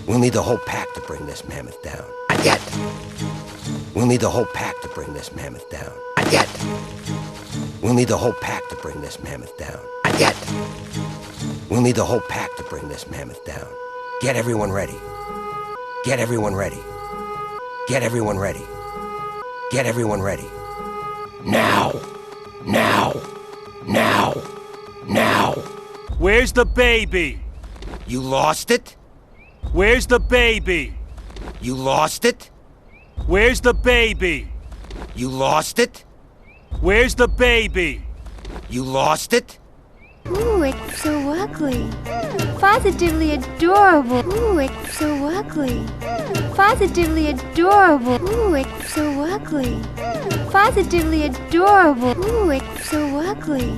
We'll need the whole pack to bring this mammoth down. Not yet. We'll need the whole pack to bring this mammoth down. Not yet. We'll need the whole pack to bring this mammoth down. Not yet. We'll need the whole pack to bring this mammoth down. Get everyone ready. Get everyone ready. Get everyone ready. Get everyone ready. Now! Now! Now! Now! Where's the baby? You lost it? Where's the baby? You lost it? Where's the baby? You lost it? Where's the baby? You lost it? Ooh, it's so ugly. Positively adorable. Ooh, it's so ugly. Positively adorable. Ooh, it's so ugly. Positively adorable. Ooh, it's so ugly.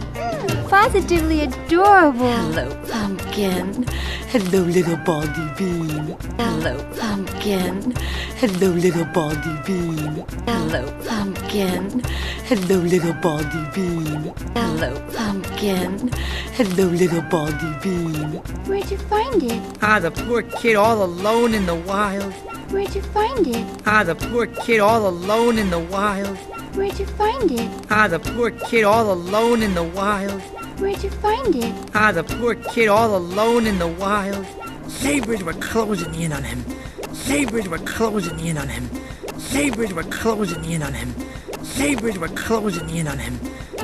Positively adorable. Hello, pumpkin. Hello, little baldy bean. Hello, pumpkin. Hello, little baldy bean. Hello, pumpkin. Hello, little baldy bean. Hello, pumpkin. Hello, little baldy bean. Where'd you find it? Ah, the poor kid all alone in the wild. Where'd you find it? Ah, the poor kid all alone in the wild. Where'd you find it? Ah, the poor kid all alone in the wild. Where'd you find it? Ah, the poor kid all alone in the wild. Sabers were closing in on him. Sabers were closing in on him. Sabers were closing in on him. Sabers were closing in on him.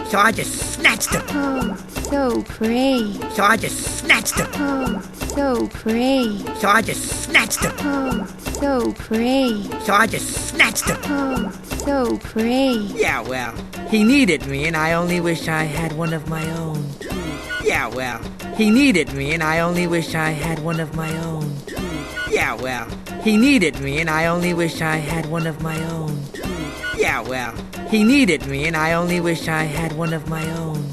So I just snatched him. Oh, so pretty. So I just snatched him. Oh, so pretty. So I just snatched him. Oh, so pretty. So I just snatched him. Oh, so pretty. Yeah, well, he needed me and I only wish I had one of my own. Yeah, well, he needed me and I only wish I had one of my own. Yeah, well, he needed me and I only wish I had one of my own. Yeah, well, he needed me and I only wish I had one of my own.